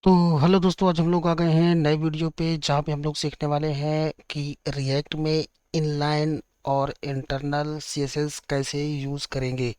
तो हेलो दोस्तों, आज हम लोग आ गए हैं नए वीडियो पे जहाँ पे हम लोग सीखने वाले हैं कि रिएक्ट में इनलाइन और इंटरनल सीएसएस कैसे यूज़ करेंगे।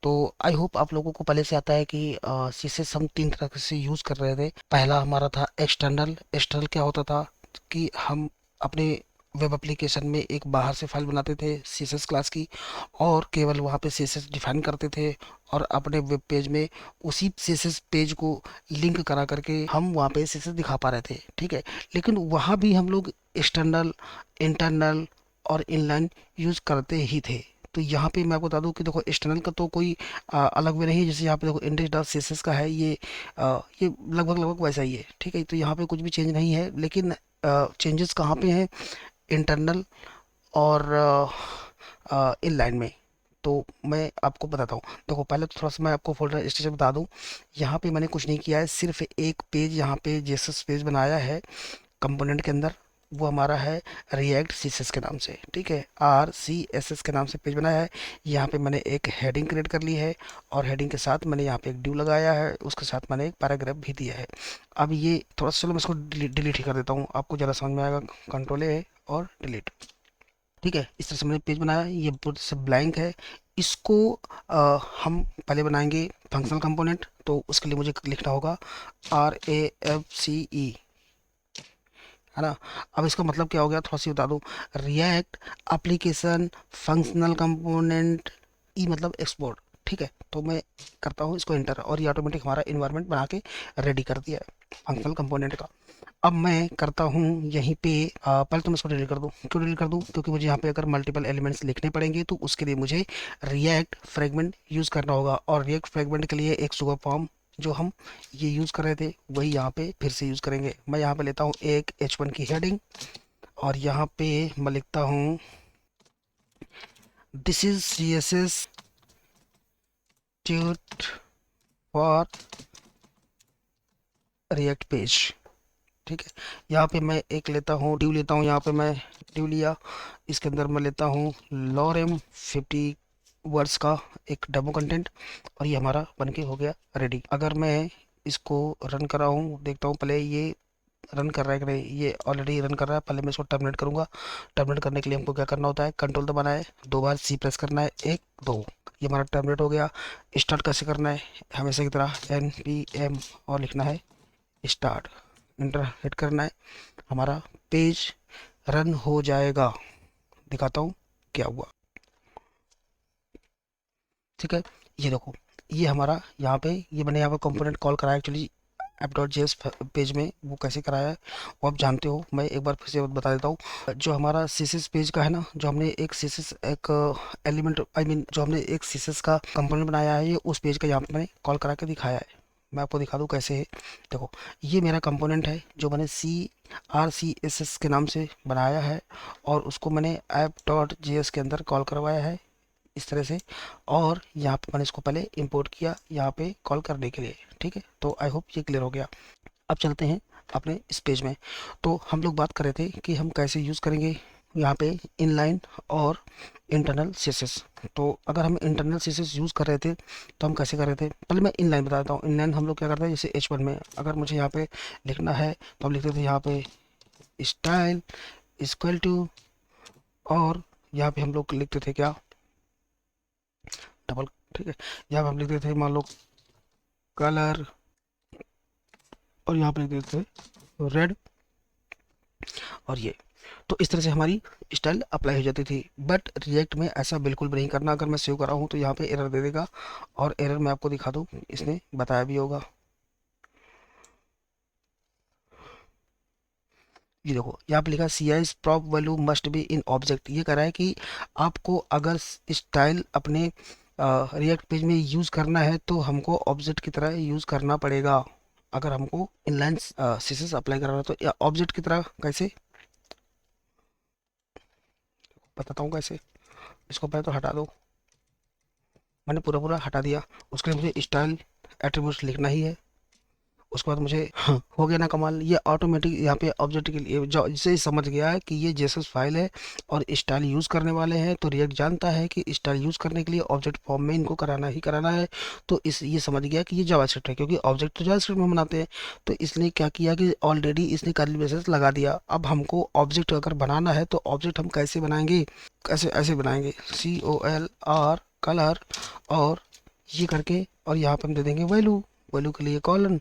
तो आई होप आप लोगों को पहले से आता है कि सीएसएस हम तीन तरह से यूज़ कर रहे थे। पहला हमारा था एक्सटर्नल। एक्सटर्नल क्या होता था कि हम अपने वेब एप्लीकेशन में एक बाहर से फाइल बनाते थे सीएसएस क्लास की, और केवल वहाँ पे सीएसएस डिफाइन करते थे, और अपने वेब पेज में उसी सीएसएस पेज को लिंक करा करके हम वहाँ पे सीएसएस दिखा पा रहे थे। ठीक है, लेकिन वहाँ भी हम लोग एक्सटर्नल, इंटरनल और इनलाइन यूज़ करते ही थे। तो यहाँ पे मैं आपको बता दूं कि देखो, एक्सटर्नल का तो कोई अलग वे नहीं है। जैसे यहाँ पे देखो इंडेक्स डॉट सीएसएस का है, ये लगभग लगभग वैसा ही है। ठीक है, तो यहाँ पे कुछ भी चेंज नहीं है, लेकिन चेंजेस कहाँ पे हैं? इंटरनल और इनलाइन में। तो मैं आपको बताता हूँ। देखो, पहले तो थोड़ा सा मैं आपको फोल्डर स्ट्रक्चर बता दूँ। यहाँ पे मैंने कुछ नहीं किया है, सिर्फ एक पेज यहाँ पे जेएसएस पेज बनाया है कंपोनेंट के अंदर। वो हमारा है रिएक्ट सीएसएस के नाम से। ठीक है, RCSS के नाम से पेज बनाया है। यहाँ पे मैंने एक हेडिंग क्रिएट कर ली है, और हेडिंग के साथ मैंने यहाँ पे एक ड्यू लगाया है, उसके साथ मैंने एक पैराग्राफ भी दिया है। अब ये थोड़ा सा, चलो मैं इसको डिलीट ही कर देता हूँ, आपको ज़रा समझ में आएगा। कंट्रोल ए और डिलीट। ठीक है, इस तरह से मैंने पेज बनाया, ये पूरा से ब्लैंक है। इसको हम पहले बनाएंगे फंक्शनल कंपोनेंट। तो उसके लिए मुझे लिखना होगा RAFCE, है ना। अब इसका मतलब क्या हो गया, थोड़ा सी बता दूं। रिएक्ट एप्लीकेशन फंक्शनल कंपोनेंट, ई मतलब एक्सपोर्ट। ठीक है, तो मैं करता हूँ इसको एंटर, और ये ऑटोमेटिक हमारा इन्वायरमेंट बना के रेडी कर दिया है फंक्शनल कंपोनेंट का। अब मैं करता हूँ यहीं पे पहले तो मैं इसको डिलीट कर दूँ। क्यों डिलीट कर दूँ? क्योंकि मुझे यहाँ पे अगर मल्टीपल एलिमेंट्स लिखने पड़ेंगे तो उसके लिए मुझे रिएक्ट फ्रेगमेंट यूज़ करना होगा, और रिएक्ट फ्रेगमेंट के लिए एक सुपर फॉर्म जो हम ये यूज़ कर रहे थे वही यहाँ पे फिर से यूज़ करेंगे। मैं यहाँ पे लेता हूँ एक H1 की हेडिंग, और यहाँ पे मैं लिखता हूँ this is CSS tweet for react page. ठीक है, यहाँ पे मैं एक लेता हूँ ड्यू लेता हूँ, यहाँ पे मैं ड्यू लिया। इसके अंदर मैं लेता हूँ लॉरेम 50 वर्ड्स का एक डेमो कंटेंट, और ये हमारा बन के हो गया रेडी। अगर मैं इसको रन कर रहा हूँ, देखता हूँ पहले ये रन कर रहा है कि नहीं। ये ऑलरेडी रन कर रहा है। पहले मैं इसको टर्मिनेट करूंगा। टर्मिनेट करने के लिए हमको क्या करना होता है, कंट्रोल दबाना है, दो बार सी प्रेस करना है, एक दो। ये हमारा टर्मिनेट हो गया। स्टार्ट कैसे करना है, हमेशा की तरह NPM और लिखना है स्टार्ट, इंटर हिट करना है, हमारा पेज रन हो जाएगा। दिखाता हूँ क्या हुआ। ठीक है, ये देखो, ये हमारा यहाँ पे, ये मैंने यहाँ पे कंपोनेंट कॉल कराया एक्चुअली app.js पेज में। वो कैसे कराया है वो आप जानते हो, मैं एक बार फिर से बता देता हूँ। जो हमारा सीएसएस पेज का है ना, जो हमने एक सीएसएस एक एलिमेंट आई मीन जो हमने एक सीएसएस का कंपोनेंट बनाया है, ये उस पेज का यहाँ पे मैंने कॉल करा के दिखाया है। मैं आपको दिखा दूँ कैसे है। देखो, ये मेरा कंपोनेंट है जो मैंने RCSS के नाम से बनाया है, और उसको मैंने app.js के अंदर कॉल करवाया है इस तरह से। और यहाँ पे मैंने इसको पहले इंपोर्ट किया यहाँ पे कॉल करने के लिए। ठीक है, तो आई होप ये क्लियर हो गया। अब चलते हैं अपने इस पेज में। तो हम लोग बात कर रहे थे कि हम कैसे यूज़ करेंगे यहाँ पे इनलाइन और इंटरनल सीएसएस। तो अगर हम इंटरनल सीएसएस यूज़ कर रहे थे तो हम कैसे कर रहे थे, पहले मैं इनलाइन बता देता हूँ। इनलाइन हम लोग क्या करते हैं, जैसे H1 में अगर मुझे यहाँ पे लिखना है तो हम लिखते थे यहाँ पे स्टाइल इक्वल टू, और यहाँ पे हम लोग लिखते थे क्या, डबल। ठीक है, यहाँ पे हम लिख देते थे मान लो कलर, और यहाँ पे लिख देते थे रेड, और ये। तो इस तरह से हमारी स्टाइल अप्लाई हो जाती थी। बट रिएक्ट में ऐसा बिल्कुल भी नहीं करना। अगर मैं सेव कर रहा हूँ तो यहाँ पे एरर दे देगा, और एरर मैं आपको दिखा दूँ, इसने बताया भी होगा। ये देखो, यहाँ पे लिखा CI's prop value must be in object. ये कह रहा है कि आपको अगर स्टाइल अपने रिएक्ट पेज में यूज़ करना है तो हमको ऑब्जेक्ट की तरह यूज़ करना पड़ेगा। अगर हमको इनलाइन सीसेस अप्लाई करना है तो ऑब्जेक्ट की तरह कैसे, बताता हूँ कैसे। इसको पहले तो हटा दो, मैंने पूरा पूरा हटा दिया। उसके लिए मुझे स्टाइल एट्रीब्यूट्स लिखना ही है, उसके बाद मुझे हो गया ना कमाल, ये ऑटोमेटिक यहाँ पे ऑब्जेक्ट के लिए जो जिसे ही समझ गया है कि ये जेएसएस फाइल है और स्टाइल यूज़ करने वाले हैं, तो रिएक्ट जानता है कि स्टाइल यूज़ करने के लिए ऑब्जेक्ट फॉर्म में इनको कराना ही कराना है। तो इस ये समझ गया कि ये जावास्क्रिप्ट है, क्योंकि ऑब्जेक्ट तो जावास्क्रिप्ट में बनाते हैं। तो इसने क्या किया कि ऑलरेडी इसने कर्ली ब्रेसेस लगा दिया। अब हमको ऑब्जेक्ट अगर बनाना है तो ऑब्जेक्ट हम कैसे बनाएंगे, कैसे ऐसे बनाएंगे, COLR कलर, और ये करके, और यहाँ पे हम दे देंगे वैल्यू, वैल्यू के लिए कॉलन,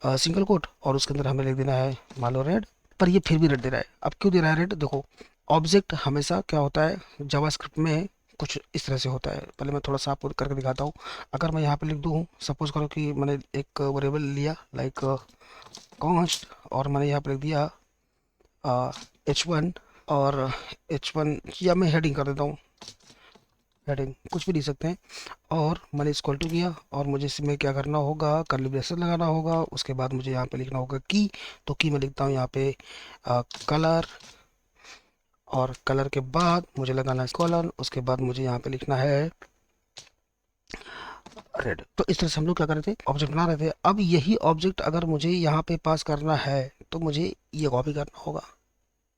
सिंगल कोट, और उसके अंदर हमें लिख देना है मान लो रेड। पर ये फिर भी रेड दे रहा है। अब क्यों दे रहा है रेड, देखो ऑब्जेक्ट हमेशा क्या होता है जावास्क्रिप्ट में, कुछ इस तरह से होता है। पहले मैं थोड़ा सा आपको करके दिखाता हूँ। अगर मैं यहाँ पे लिख दूँ, सपोज करो कि मैंने एक वेरिएबल लिया लाइक कॉन्स्ट, और मैंने यहाँ पे लिख दिया H1, और H1 या मैं हेडिंग कर देता हूँ, हेडिंग कुछ भी लिख सकते हैं, और मैंने इसको टू किया, और मुझे इसमें क्या करना होगा, कर्ली ब्रेसेस लगाना होगा। उसके बाद मुझे यहाँ पे लिखना होगा की, तो की मैं लिखता हूँ यहाँ पे कलर, और कलर के बाद मुझे लगाना है कॉलन, उसके बाद मुझे यहाँ पे लिखना है रेड। तो इस तरह से हम लोग क्या कर रहे थे, ऑब्जेक्ट बना रहे थे। अब यही ऑब्जेक्ट अगर मुझे यहाँ पे पास करना है तो मुझे ये कॉपी करना होगा,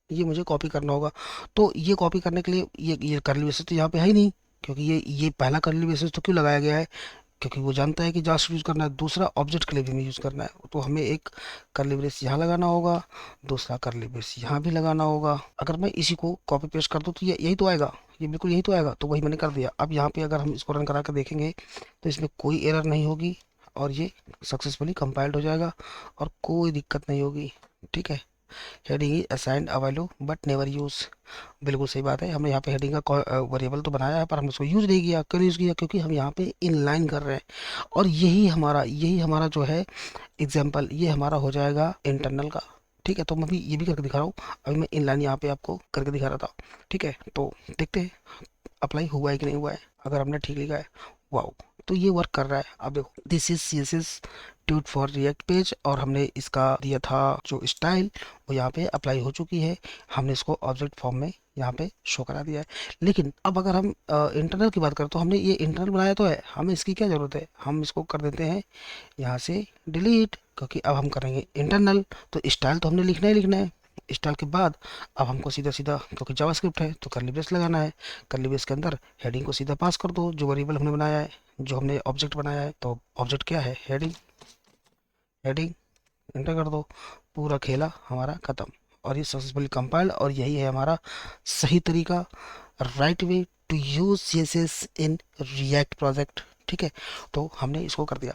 ये मुझे कॉपी करना होगा। तो ये कॉपी करने के लिए ये कर्ली ब्रेसेस तो यहाँ पे है ही नहीं, क्योंकि ये पहला कर्ली ब्रेसेस तो क्यों लगाया गया है, क्योंकि वो जानता है कि जावास्क्रिप्ट यूज़ करना है, दूसरा ऑब्जेक्ट के लिए भी हमें यूज़ करना है। तो हमें एक कर्ली ब्रेस यहाँ लगाना होगा, दूसरा कर्ली ब्रेस यहाँ भी लगाना होगा। अगर मैं इसी को कॉपी पेस्ट कर दूँ तो ये यही तो आएगा, ये बिल्कुल यही तो आएगा। तो वही मैंने कर दिया। अब यहाँ पे अगर हम इसको रन करा कर देखेंगे तो इसमें कोई एरर नहीं होगी, और ये सक्सेसफुली कंपाइल्ड हो जाएगा और कोई दिक्कत नहीं होगी। ठीक है, heading is assigned a value but never use, बिल्कुल सही बात है। हमने यहाँ पे हेडिंग का वेरिएबल तो बनाया है, पर हमने उसको यूज नहीं किया। क्यों यूज किया, क्योंकि हम यहाँ पे इनलाइन कर रहे हैं, और यही हमारा जो है एग्जाम्पल, ये हमारा हो जाएगा इंटरनल का। ठीक है, तो मैं अभी ये भी करके दिखा रहा हूँ। अभी मैं इनलाइन यहाँ पे आपको करके दिखा रहा था। ठीक है, तो देखते हैं अप्लाई हुआ है कि नहीं हुआ है। अगर हमने ठीक लिखा है, वाओ, तो ये वर्क कर रहा है। अब देखो, this is CSS tweet for react page, और हमने इसका दिया था जो स्टाइल, वो यहाँ पे अप्लाई हो चुकी है। हमने इसको ऑब्जेक्ट फॉर्म में यहाँ पे शो करा दिया है। लेकिन अब अगर हम इंटरनल की बात करें, तो हमने ये इंटरनल बनाया तो है, हमें इसकी क्या ज़रूरत है, हम इसको कर देते हैं यहाँ से डिलीट, क्योंकि अब हम करेंगे इंटरनल। तो स्टाइल तो हमने लिखना ही लिखना है। स्टाइल के बाद अब हमको सीधा सीधा, क्योंकि जावास्क्रिप्ट है तो कर्ली ब्रेस लगाना है। कर्ली ब्रेस के अंदर हेडिंग को सीधा पास कर दो, जो वेरिएबल हमने बनाया है, जो हमने ऑब्जेक्ट बनाया है। तो ऑब्जेक्ट क्या है, हेडिंग, हेडिंग एंटर कर दो, पूरा खेला हमारा खत्म। और ये सक्सेसफुली कंपाइल्ड, और यही है हमारा सही तरीका, right way to use CSS in React project. ठीक है, तो हमने इसको कर दिया।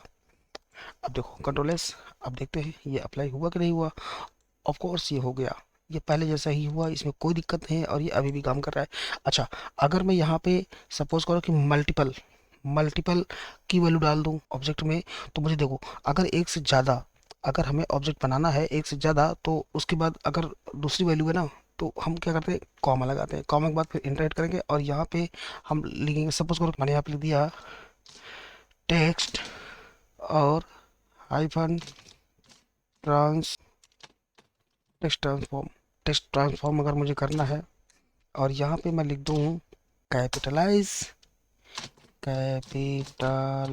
अब देखो कंट्रोल S, अब देखते हैं ये अप्लाई हुआ कि नहीं हुआ। ऑफ कोर्स ये हो गया, ये पहले जैसा ही हुआ, इसमें कोई दिक्कत नहीं है, और ये अभी भी काम कर रहा है। अच्छा, अगर मैं यहाँ पे सपोज करो कि मल्टीपल मल्टीपल की वैल्यू डाल दूँ ऑब्जेक्ट में, तो मुझे देखो, अगर एक से ज़्यादा, अगर हमें ऑब्जेक्ट बनाना है एक से ज़्यादा, तो उसके बाद अगर दूसरी वैल्यू है ना, तो हम क्या करते हैं, कॉमा लगाते हैं। कॉमा के बाद फिर इंटरेक्ट करेंगे, और यहाँ पे हम लिखेंगे, सपोज करो मैंने यहाँ पे लिख दिया टेक्स्ट, और hyphen trans text transform, text transform अगर मुझे करना है, और यहाँ पे मैं लिख दूँ कैपिटलाइज, कैपिटलाइज,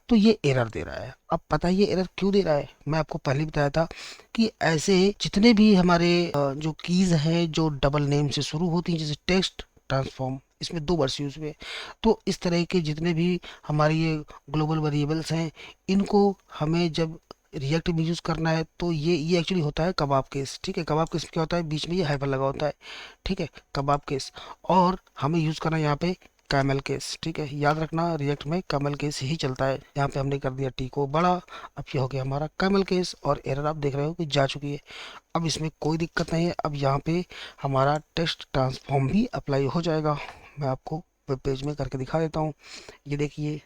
तो ये एरर दे रहा है। अब पता है ये एरर क्यों दे रहा है, मैं आपको पहले ही बताया था कि ऐसे जितने भी हमारे जो कीज हैं जो डबल नेम से शुरू होती हैं, जैसे टेक्स्ट ट्रांसफॉर्म, इसमें 2 वर्ड्स यूज हुए। तो इस तरह के जितने भी हमारे ये ग्लोबल वेरिएबल्स हैं, इनको हमें जब रिएक्ट में यूज करना है, तो ये एक्चुअली होता है कबाब केस। ठीक है, कबाब केस में क्या होता है, बीच में ये हाइफन लगा होता है। ठीक है, कबाब केस, और हमें यूज करना है यहाँ पे कैमल केस। ठीक है, याद रखना रिएक्ट में कैमल केस ही चलता है। यहाँ पे हमने कर दिया टी को बड़ा, अब ये हो गया हमारा कैमल केस, और एरर आप देख रहे हो कि जा चुकी है। अब इसमें कोई दिक्कत नहीं है। अब यहाँ पे हमारा टेक्स्ट ट्रांसफॉर्म भी अप्लाई हो जाएगा। मैं आपको वेब पेज में करके दिखा देता हूँ। ये देखिए,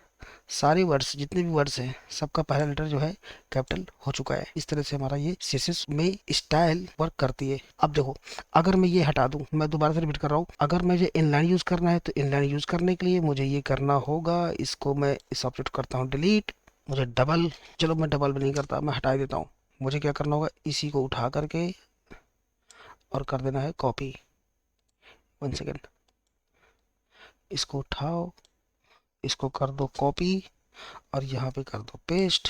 सारे वर्ड्स, जितने भी वर्ड्स हैं, सबका पहला लेटर जो है कैपिटल हो चुका है। इस तरह से हमारा ये CSS में स्टाइल वर्क करती है। अब देखो, अगर मैं ये हटा दूं, मैं दोबारा से रिपीट कर रहा हूँ, अगर मुझे इनलाइन यूज करना है, तो इनलाइन यूज करने के लिए मुझे ये करना होगा, इसको मैं इस ऑब्जेक्ट करता हूँ डिलीट। मुझे डबल, चलो मैं डबल भी नहीं करता, मैं हटा देता हूँ। मुझे क्या करना होगा, इसी को उठा करके और कर देना है कॉपी। 1 सेकेंड, इसको उठाओ, इसको कर दो कॉपी, और यहाँ पे कर दो पेस्ट।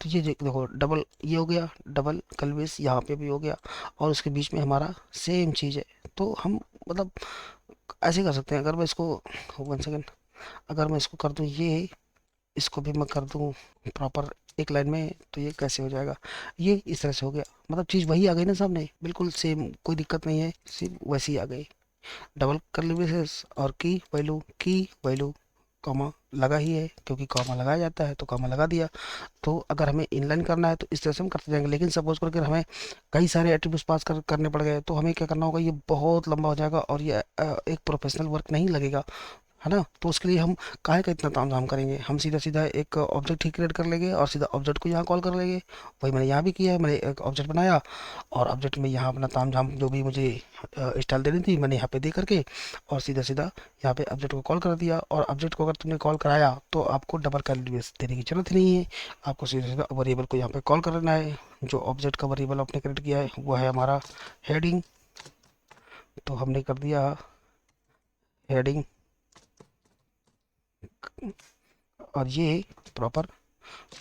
तो ये देखो डबल ये हो गया, डबल कलवेस यहाँ पे भी हो गया, और उसके बीच में हमारा सेम चीज़ है। तो हम मतलब ऐसे कर सकते हैं। अगर मैं इसको 1 सेकेंड, अगर मैं इसको कर दूँ ये, इसको भी मैं कर दूँ प्रॉपर एक लाइन में, तो ये कैसे हो जाएगा? ये इस तरह से हो गया। मतलब चीज़ वही आ गई ना सामने, बिल्कुल सेम, कोई दिक्कत नहीं है, सिर्फ वैसी आ गई। डबल कर्ली ब्रेसेस और की वैल्यू कॉमा लगा ही है, क्योंकि कॉमा लगाया जाता है तो कॉमा लगा दिया। तो अगर हमें इनलाइन करना है तो इस तरह से हम करते जाएंगे। लेकिन सपोज करके हमें कई सारे एट्रीब्यूट्स पास करने पड़ गए, तो हमें क्या करना होगा, ये बहुत लंबा हो जाएगा और ये एक प्रोफेशनल वर्क नहीं लगेगा, है ना। तो उसके लिए हम काहे का इतना तामझाम करेंगे, हम सीधा सीधा एक ऑब्जेक्ट ही क्रिएट कर लेंगे और सीधा ऑब्जेक्ट को यहाँ कॉल कर लेंगे। वही मैंने यहाँ भी किया है, मैंने एक ऑब्जेक्ट बनाया और ऑब्जेक्ट में यहाँ अपना तामझाम जो भी मुझे स्टाइल देनी थी मैंने यहाँ पे दे करके, और सीधा सीधा यहाँ पे ऑब्जेक्ट को कॉल कर दिया। और ऑब्जेक्ट को अगर तुमने कॉल कराया तो आपको डबल कैलकुलेस देने की जरूरत ही नहीं है, आपको सीधा सीधा वेरिएबल को यहाँ पे कॉल करना है। जो ऑब्जेक्ट का वेरिएबल आपने क्रिएट किया है वो है हमारा हेडिंग, तो हमने कर दिया हेडिंग, और ये प्रॉपर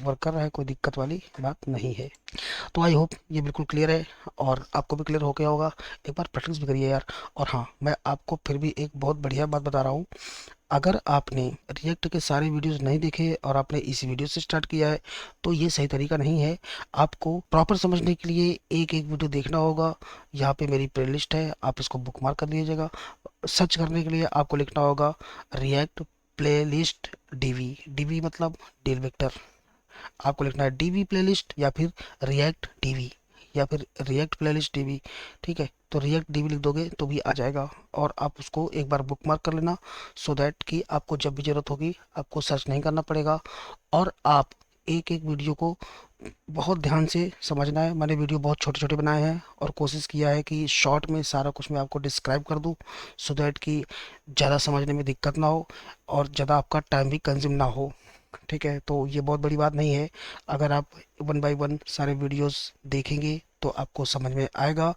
वर्क कर रहा है, कोई दिक्कत वाली बात नहीं है। तो आई होप ये बिल्कुल क्लियर है और आपको भी क्लियर हो गया होगा। एक बार प्रैक्टिस भी करिए यार। और हाँ, मैं आपको फिर भी एक बहुत बढ़िया बात बता रहा हूँ। अगर आपने रिएक्ट के सारे वीडियोस नहीं देखे और आपने इस वीडियो से स्टार्ट किया है तो ये सही तरीका नहीं है। आपको प्रॉपर समझने के लिए एक एक वीडियो देखना होगा। यहाँ पे मेरी प्लेलिस्ट है, आप इसको बुकमार्क कर लीजिएगा। सर्च करने के लिए आपको लिखना होगा रिएक्ट प्लेलिस्ट डीवी, डीवी मतलब डेल वेक्टर। आपको लिखना है डीवी प्लेलिस्ट या फिर रिएक्ट डीवी या फिर रिएक्ट प्लेलिस्ट डीवी। ठीक है, तो रिएक्ट डीवी लिख दोगे तो भी आ जाएगा, और आप उसको एक बार बुक मार्क कर लेना, सो दैट कि आपको जब भी ज़रूरत होगी आपको सर्च नहीं करना पड़ेगा। और आप एक एक वीडियो को बहुत ध्यान से समझना है। मैंने वीडियो बहुत छोटे छोटे बनाए हैं और कोशिश किया है कि शॉर्ट में सारा कुछ मैं आपको डिस्क्राइब कर दूं, सो दैट कि ज़्यादा समझने में दिक्कत ना हो और ज़्यादा आपका टाइम भी कंज्यूम ना हो। ठीक है, तो ये बहुत बड़ी बात नहीं है। अगर आप 1 बाय 1 सारे वीडियोस देखेंगे तो आपको समझ में आएगा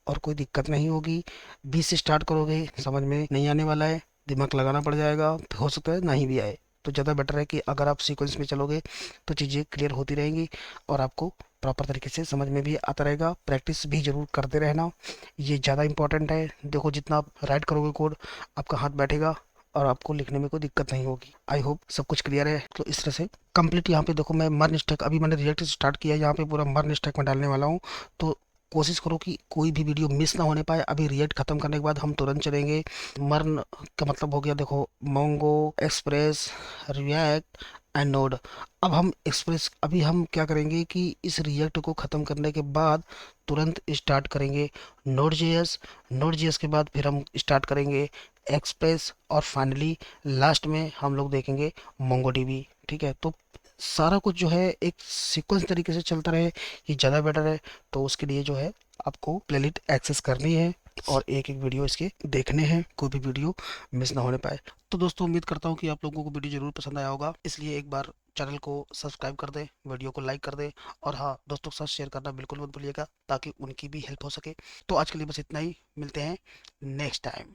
और कोई दिक्कत नहीं होगी। 20 से स्टार्ट करोगे समझ में नहीं आने वाला है, दिमाग लगाना पड़ जाएगा, हो सकता है नहीं भी आए। तो ज़्यादा बेटर है कि अगर आप सीक्वेंस में चलोगे तो चीज़ें क्लियर होती रहेंगी और आपको प्रॉपर तरीके से समझ में भी आता रहेगा। प्रैक्टिस भी जरूर करते रहना, ये ज़्यादा इंपॉर्टेंट है। देखो जितना आप राइट करोगे कोड, आपका हाथ बैठेगा और आपको लिखने में कोई दिक्कत नहीं होगी। आई होप सब कुछ क्लियर है। तो इस तरह से कंप्लीट यहाँ पे देखो मैं मर्न स्टैक, अभी मैंने रिएक्ट स्टार्ट किया है, यहाँ पे पूरा मर्न स्टैक में डालने वाला हूँ। तो कोशिश करो कि कोई भी वीडियो मिस ना होने पाए। अभी रिएक्ट खत्म करने के बाद हम तुरंत चलेंगे मर्न का मतलब हो गया देखो Mongo, express, react and node. अब हम एक्सप्रेस, अभी हम क्या करेंगे कि इस रिएक्ट को ख़त्म करने के बाद तुरंत स्टार्ट करेंगे नोड जेएस। नोड जेएस के बाद फिर हम स्टार्ट करेंगे एक्सप्रेस, और फाइनली लास्ट में हम लोग देखेंगे मोंगोडीबी। ठीक है, तो सारा कुछ जो है एक सीक्वेंस तरीके से चलता रहे, ये ज़्यादा बेटर है। तो उसके लिए जो है आपको प्लेलिस्ट एक्सेस करनी है और एक एक वीडियो इसके देखने हैं, कोई भी वीडियो मिस ना होने पाए। तो दोस्तों उम्मीद करता हूँ कि आप लोगों को वीडियो जरूर पसंद आया होगा, इसलिए एक बार चैनल को सब्सक्राइब कर दें, वीडियो को लाइक कर दें, और हाँ, दोस्तों के साथ शेयर करना बिल्कुल मत भूलिएगा ताकि उनकी भी हेल्प हो सके। तो आज के लिए बस इतना ही, मिलते हैं नेक्स्ट टाइम।